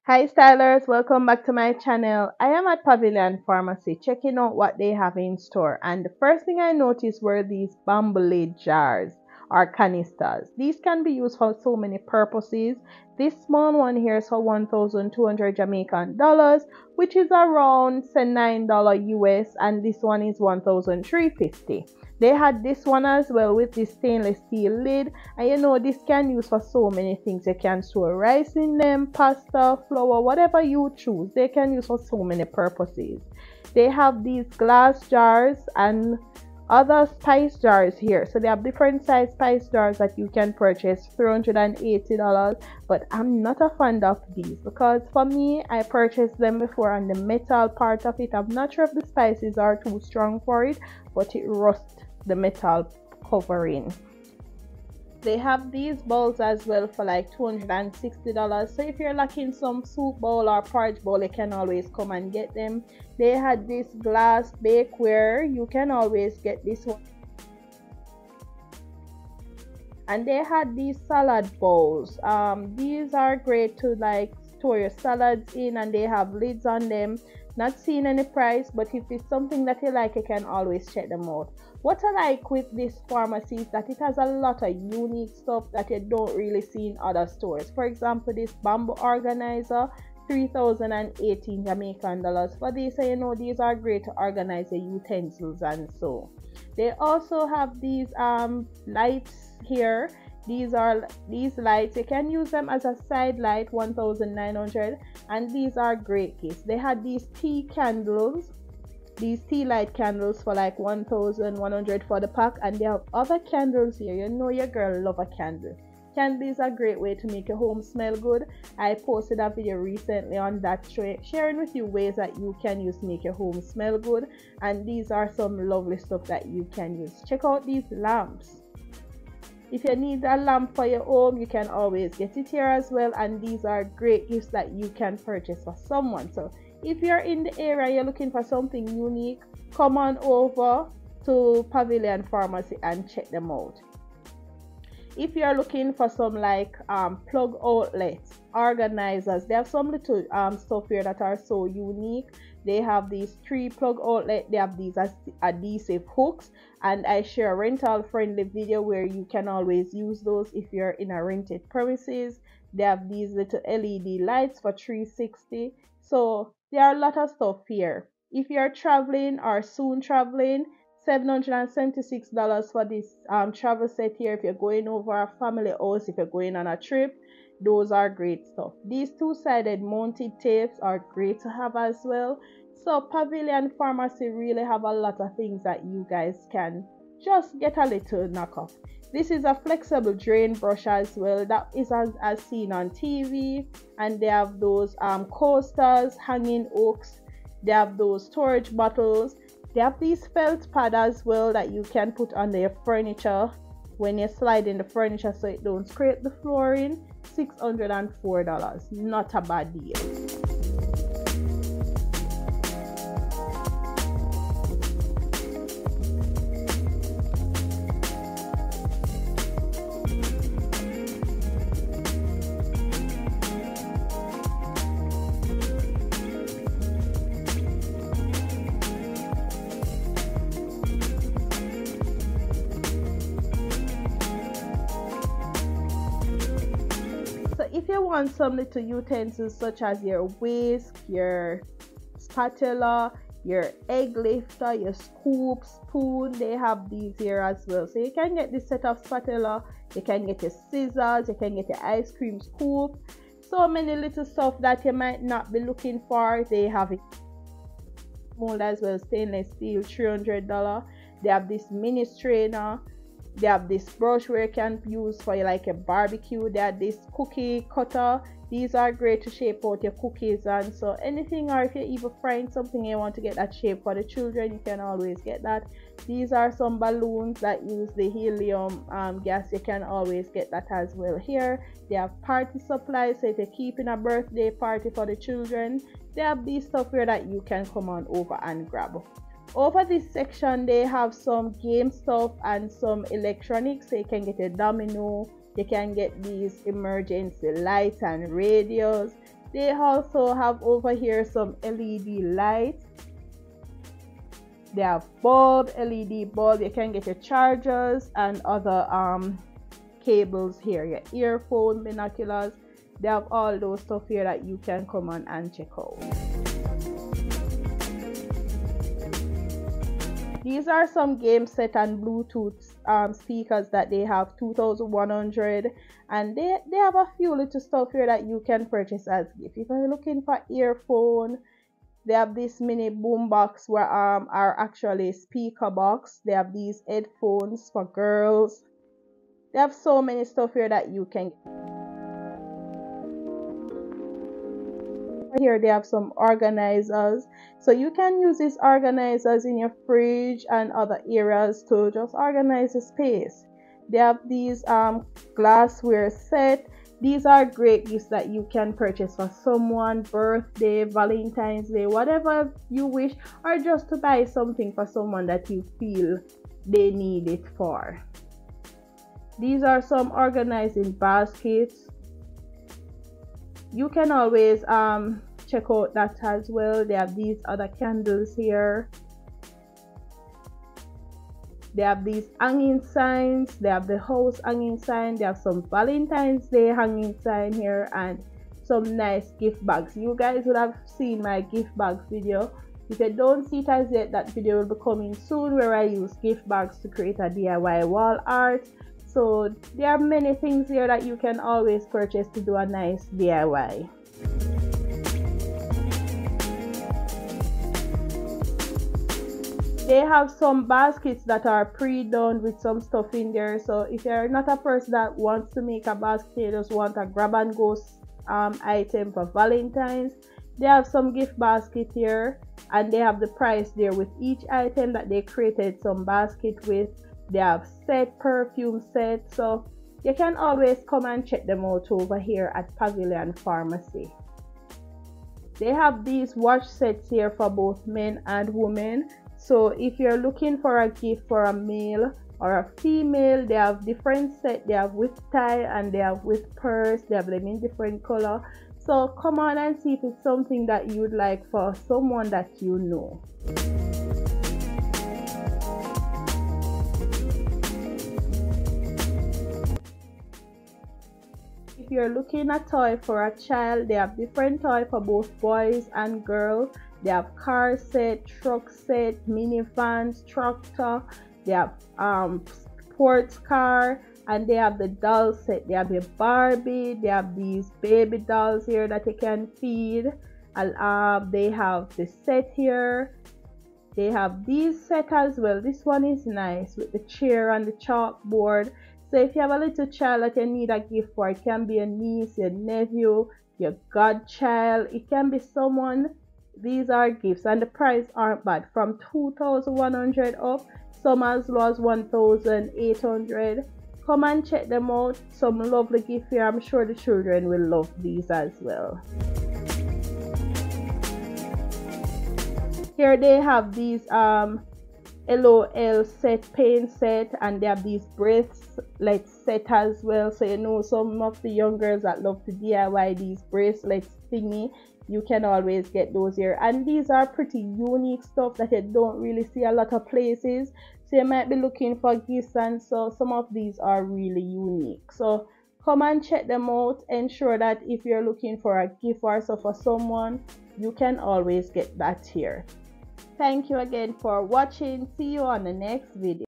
Hi stylers, welcome back to my channel. I am at Pavilion Pharmacy checking out what they have in store, and the first thing I noticed were these bamboo lid jars or canisters. These can be used for so many purposes. This small one here is for 1,200 Jamaican dollars, which is around say $9 US, and this one is 1,350. They had this one as well with this stainless steel lid, and this can use for so many things. You can store rice in them, pasta, flour, whatever you choose. They can use for so many purposes. They have these glass jars and other spice jars here. So they have different size spice jars that you can purchase $380, but I'm not a fan of these because for me, I purchased them before on the metal part of it. I'm not sure if the spices are too strong for it, but it rusts the metal covering. They have these bowls as well for like $260. So if you're lacking some soup bowl or porridge bowl, you can always come and get them. They had this glass bakeware. You can always get this one. And they had these salad bowls. These are great to like store your salads in, and they have lids on them. Not seeing any price, but if it's something that you like, you can always check them out. What I like with this pharmacy is that it has a lot of unique stuff that you don't really see in other stores. For example, this bamboo organizer, 3,018 Jamaican dollars for this. So these are great to organize your utensils and so. They also have these lights here. These lights, you can use them as a side light, 1,900, and these are great gifts. They had these tea candles, these tea light candles for like 1,100 for the pack, and they have other candles here. Your girl love a candle. Candles are a great way to make your home smell good. I posted a video recently on that, sharing with you ways that you can use to make your home smell good, and these are some lovely stuff that you can use. Check out these lamps. If you need a lamp for your home, you can always get it here as well, and these are great gifts that you can purchase for someone. So if you're in the area, you're looking for something unique, come on over to Pavilion Pharmacy and check them out. If you're looking for some like plug outlets, organizers, they have some little stuff here that are so unique. They have these 3 plug outlet. They have these adhesive hooks, and I share a rental friendly video where you can always use those if you're in a rented premises. They have these little LED lights for 360. So there are a lot of stuff here. If you're traveling or soon traveling, $776 for this travel set here. If you're going over a family house, if you're going on a trip, those are great stuff. These two-sided mounted tapes are great to have as well. So Pavilion Pharmacy really have a lot of things that you guys can just get a little knockoff. This is a flexible drain brush as well, that is as seen on TV, and they have those coasters, hanging hooks. They have those storage bottles. They have these felt pad as well that you can put under your furniture when you slide in the furniture so it don't scrape the flooring. $604. Not a bad deal. If you want some little utensils such as your whisk, your spatula, your egg lifter, your scoop, spoon, they have these here as well. So you can get this set of spatula, you can get your scissors, you can get your ice cream scoop. So many little stuff that you might not be looking for. They have it mold as well, stainless steel, $300. They have this mini strainer. They have this brush where you can use for like a barbecue. They have this cookie cutter. These are great to shape out your cookies and so anything, or if you're even frying something and you want to get that shape for the children, you can always get that. These are some balloons that use the helium gas. You can always get that as well here. They have party supplies, so if you're keeping a birthday party for the children, they have these stuff here that you can come on over and grab. Over this section, they have some game stuff and some electronics. So you can get a domino, you can get these emergency lights and radios. They also have over here some LED lights. They have bulb, LED bulb. You can get your chargers and other cables here, your earphone, binoculars. They have all those stuff here that you can come on and check out. These are some game set and Bluetooth speakers that they have, 2,100, and they have a few little stuff here that you can purchase as gift. If you're looking for earphone, they have this mini boom box where are actually speaker box. They have these headphones for girls. They have so many stuff here that you can get. Here they have some organizers, so you can use these organizers in your fridge and other areas to just organize the space. They have these glassware set. These are great gifts that you can purchase for someone, birthday, Valentine's Day, whatever you wish, or just to buy something for someone that you feel they need it for. These are some organizing baskets. You can always check out that as well. They have these other candles here. They have these hanging signs. They have the house hanging sign. They have some Valentine's Day hanging sign here and some nice gift bags. You guys would have seen my gift bags video. If you don't see it as yet, that video will be coming soon where I use gift bags to create a DIY wall art. So there are many things here that you can always purchase to do a nice DIY. They have some baskets that are pre-done with some stuff in there. So if you're not a person that wants to make a basket, you just want a grab and go item for Valentine's, they have some gift basket here, and they have the price there with each item that they created some basket with. They have set, perfume set, so you can always come and check them out over here at Pavilion Pharmacy. They have these watch sets here for both men and women. So if you're looking for a gift for a male or a female, they have different sets. They have with tie and they have with purse. They have them in different color. So come on and see if it's something that you would like for someone that you know. If you're looking at toy for a child, they have different toy for both boys and girls. They have car set, truck set, minivans, tractor. They have sports car, and they have the doll set. They have a Barbie. They have these baby dolls here that you can feed. They have the set here. They have these set as well. This one is nice with the chair and the chalkboard. So if you have a little child that you need a gift for, it can be a niece, your nephew, your godchild. It can be someone. These are gifts and the price aren't bad, from 2,100 up, some as low as 1,800. Come and check them out. Some lovely gifts here. I'm sure the children will love these as well. Here they have these LOL set, paint set, and they have these bracelets set as well. So you know, some of the young girls that love to DIY these bracelets thingy, you can always get those here. And these are pretty unique stuff that you don't really see a lot of places. So you might be looking for gifts, and so some of these are really unique. So come and check them out. Ensure that if you're looking for a gift or so for someone, you can always get that here. Thank you again for watching. See you on the next video.